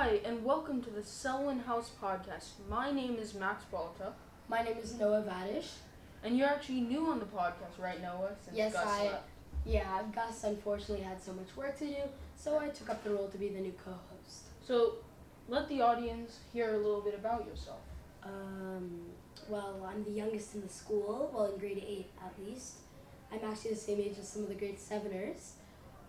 Hi, and welcome to the Selwyn House podcast. My name is Max Balta. My name is Noah Vadish. And you're actually new on the podcast, right, Noah? Since Yes, Gus left. Gus unfortunately had so much work to do, so I took up the role to be the new co-host. So, let the audience hear a little bit about yourself. Well, I'm the youngest in the school, well, in grade 8 at least. I'm actually the same age as some of the grade 7ers.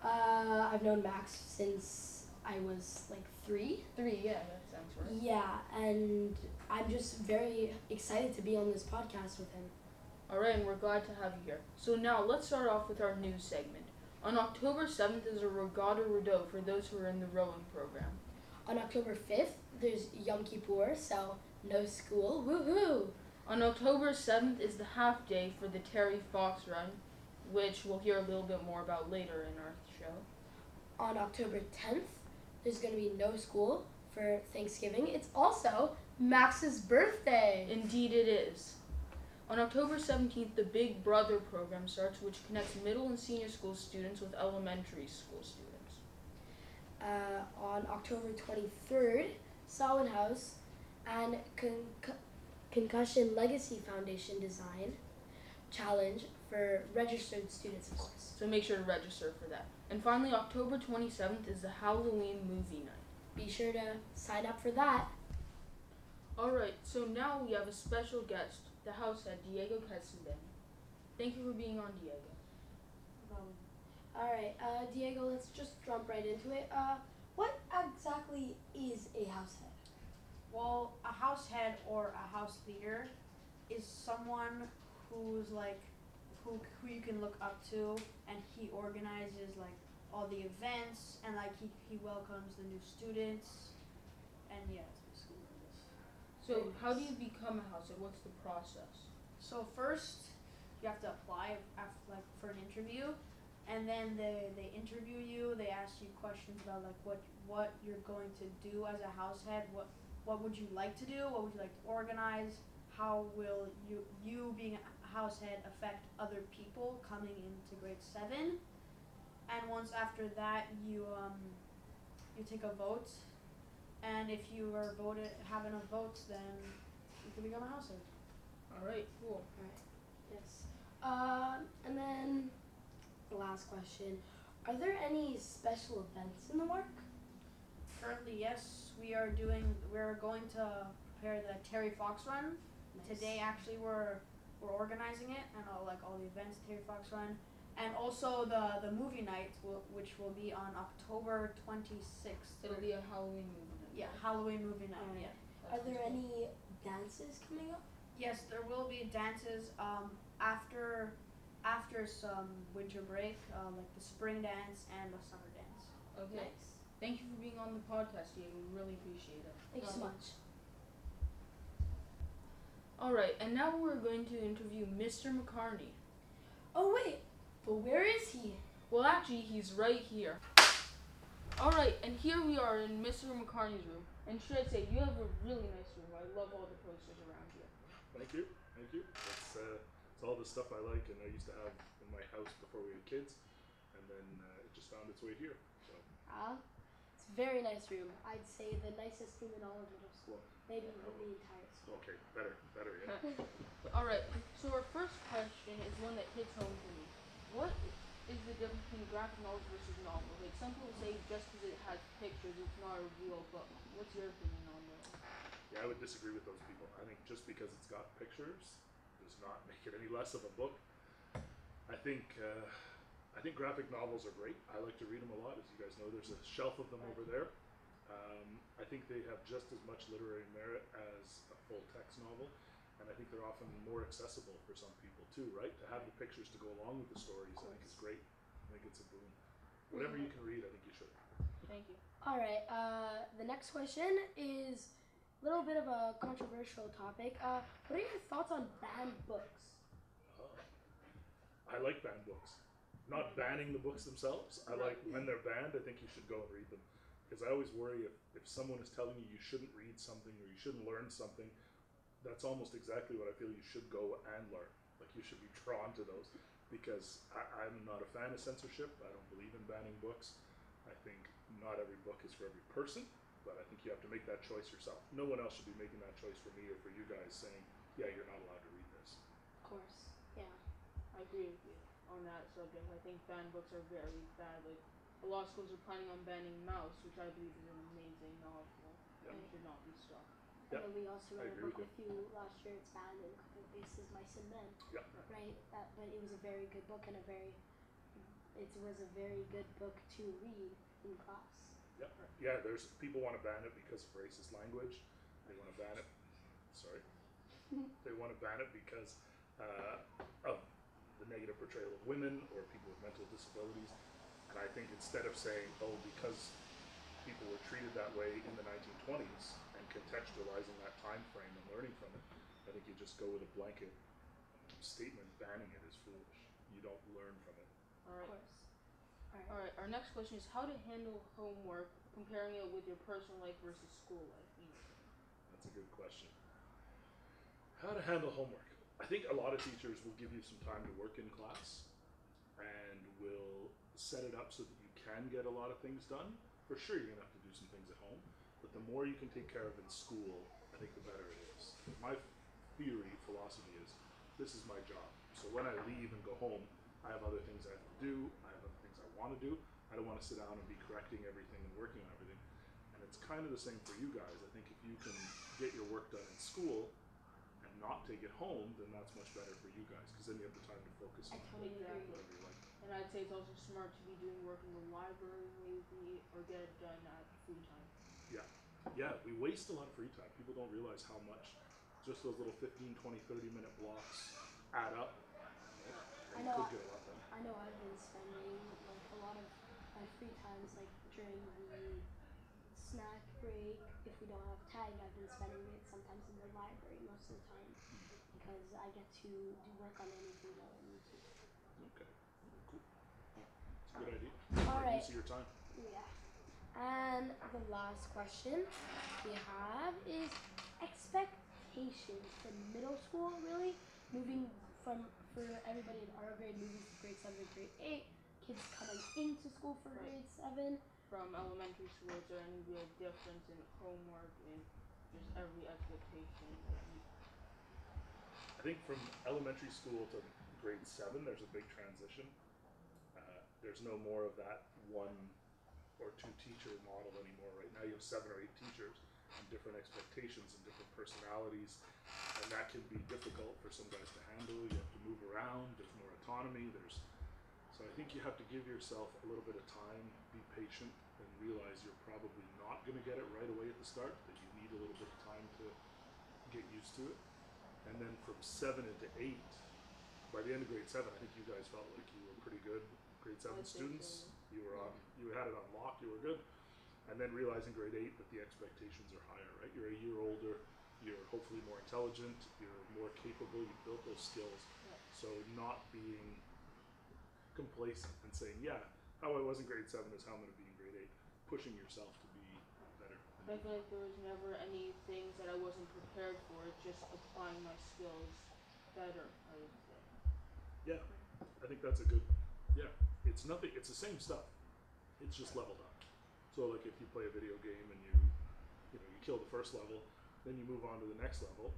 I've known Max since I was like 3. 3, yeah, that sounds right. Yeah, and I'm just very excited to be on this podcast with him. Alright, and we're glad to have you here. So now, let's start off with our news segment. On October 7th is a regatta rideau for those who are in the rowing program. On October 5th, there's Yom Kippur, so no school, woohoo! On October 7th is the half day for the Terry Fox Run, which we'll hear a little bit more about later in our show. On October 10th, there's going to be no school for Thanksgiving. It's also Max's birthday. Indeed it is. On October 17th, the Big Brother program starts, which connects middle and senior school students with elementary school students. On October 23rd, Selwyn House and Concussion Legacy Foundation Design Challenge for registered students, of course. So make sure to register for that. And finally, October 27th is the Halloween movie night. Be sure to sign up for that. Alright, so now we have a special guest, the house head, Diego Quesenden. Thank you for being on, Diego. Alright, Diego, let's just jump right into it. What exactly is a house head? Well, a house head or a house leader is someone who's like who you can look up to, and he organizes like all the events, and like he welcomes the new students, and yeah, it's basically what it is. So how do you become a house head? What's the process? So first, you have to apply for an interview, and then they interview you. They ask you questions about like what you're going to do as a house head. What would you like to do? What would you like to organize? How will you being a house head affect other people coming into grade 7? And once after that, you take a vote, and if you are have enough votes, then you can become a house head. Alright, cool. Alright, yes. And then the last question: are there any special events in the work? Currently, yes, we're going to prepare the Terry Fox Run. Nice. Today, actually, we're organizing it, and all the events, Terry Fox Run, and also the movie night, which will be on October 26th. It'll be a Halloween movie night. Yeah, Halloween movie night. Alright. Yeah. Are there any dances coming up? Yes, there will be dances after some winter break, like the spring dance and the summer dance. Okay. Nice. Thank you for being on the podcast, Diego. We really appreciate it. Thanks so much. Alright, and now we're going to interview Mr. McCartney. Oh wait, but where is he? Well, actually, he's right here. Alright, and here we are in Mr. McCartney's room. And should I say, you have a really nice room. I love all the posters around here. Thank you. It's all the stuff I like and I used to have in my house before we had kids, and then it just found its way here. So It's a very nice room. I'd say the nicest room in all of middle school. Maybe in the entire school. okay, better, yeah. Alright, so our first question is one that hits home for me. What is the difference between graphic novels versus novels? Like, some people say just because it has pictures, it's not a real book. What's your opinion on that? Yeah, I would disagree with those people. I think just because it's got pictures does not make it any less of a book. I think graphic novels are great. I like to read them a lot. As you guys know, there's a shelf of them over there. I think they have just as much literary merit as a full text novel, and I think they're often more accessible for some people too, right? To have the pictures to go along with the stories, I think is great. I think it's a boon. Whatever you can read, I think you should. Thank you. Alright, the next question is a little bit of a controversial topic. What are your thoughts on banned books? I like banned books. Not banning the books themselves. I like when they're banned, I think you should go and read them. Because I always worry if someone is telling you shouldn't read something or you shouldn't learn something, that's almost exactly what I feel you should go and learn. Like, you should be drawn to those. Because I'm not a fan of censorship. I don't believe in banning books. I think not every book is for every person. but I think you have to make that choice yourself. No one else should be making that choice for me or for you guys saying, yeah, you're not allowed to read this. Of course. Yeah. I agree with you on that subject. I think banned books are very bad. Like, a lot of schools are planning on banning Mouse, which I believe is an amazing novel. Yep. And should not be stopped. I know we also I read a agree book with with you last year. It's banned in a couple of places, Mice and Men. Yep. Right? But it was a very good book and it was a very good book to read in class. Yep. Yeah, there's people want to ban it because of racist language. They want to ban it. Sorry. They want to ban it because of the negative portrayal of women or people with mental disabilities. And I think instead of saying, oh, because people were treated that way in the 1920s and contextualizing that time frame and learning from it, I think you just go with a blanket statement banning it is foolish. You don't learn from it. All Of right. course. All right. Our next question is how to handle homework, comparing it with your personal life versus school life. That's a good question. How to handle homework. I think a lot of teachers will give you some time to work in class and will set it up so that you can get a lot of things done. For sure, you're going to have to do some things at home, but the more you can take care of in school, I think the better it is. My philosophy is, this is my job. So when I leave and go home, I have other things I have to do. I have other things I want to do. I don't want to sit down and be correcting everything and working on everything. And it's kind of the same for you guys. I think if you can get your work done in school and not take it home, then that's much better for you guys, because then you have the time to focus I on totally agree. whatever you like. And I'd say it's also smart to be doing work in the library maybe or get it done at free time. Yeah, we waste a lot of free time. People don't realize how much just those little 15, 20, 30-minute blocks add up. And I know. you could get a lot done. I know I've been spending like a lot of my free times, like during the snack break. If we don't have tag, I've been spending it sometimes in the library most of the time because I get to do work on anything that I need to. Okay, cool. It's a good idea. All right. Use of your time. Yeah. And the last question we have is expectations for middle school, really. Moving for everybody in our grade, moving from grade 7 to grade 8, kids coming into school for grade 7. From elementary school, is there any real difference in homework and just every expectation? I think from elementary school to grade 7, there's a big transition. There's no more of that one or two teacher model anymore. Right now you have 7 or 8 teachers and different expectations and different personalities, and that can be difficult for some guys to handle. You have to move around, there's more autonomy, so I think you have to give yourself a little bit of time, be patient, and realize you're probably not going to get it right away at the start, that you need a little bit of time to get used to it. And then from 7 into 8, by the end of grade 7, I think you guys felt like you were pretty good grade 7 students. You had it on lock, you were good. And then realizing grade 8 that the expectations are higher, right? You're a year older, you're hopefully more intelligent, you're more capable, you've built those skills. Yeah. So not being complacent and saying, yeah, how I was in grade 7 is how I'm going to be in grade 8. Pushing yourself to be better. I feel like there was never any things that I wasn't prepared for, just applying my skills better, I would say. Yeah, I think that's a good, it's nothing, it's the same stuff. It's just leveled up. So like if you play a video game and you kill the first level, then you move on to the next level,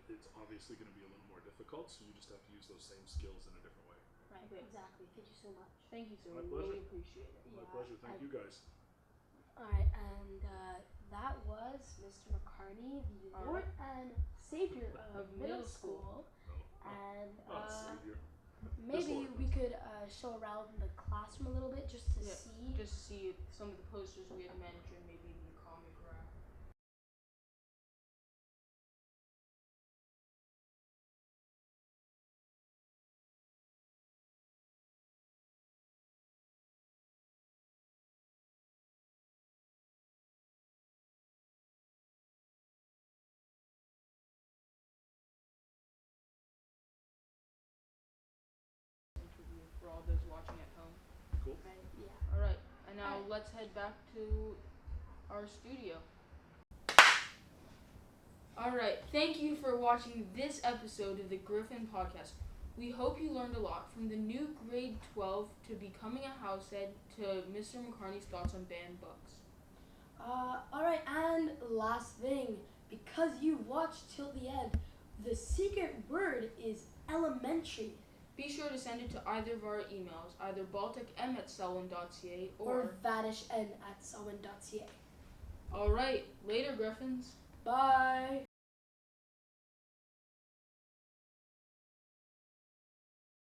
it's obviously going to be a little more difficult, so you just have to use those same skills in a different way. Right, Okay. exactly. Thank you so much. Thank you, sir. My We pleasure. really appreciate it. My Yeah, pleasure. Thank you guys. Alright, and that was Mr. McCartney, the All Lord right. and Savior of Of middle middle school. school. And Not savior. maybe Lord. we could show around the classroom a little bit just to Yeah, see. just see some of the posters we had mentioned, maybe even the comic rack. Interview for all those watching at home. Cool. Right, yeah. All right, and now Alright. let's head back to our studio. All right, thank you for watching this episode of the Gryphon podcast. We hope you learned a lot, from the new grade 12 to becoming a househead to Mr. McCartney's thoughts on banned books. Alright. watch till the end. The secret word is elementary. Be sure to send it to either of our emails, either balticm@selwyn.ca Or vanishn@selwyn.ca. Alright, later Gryphons. Bye.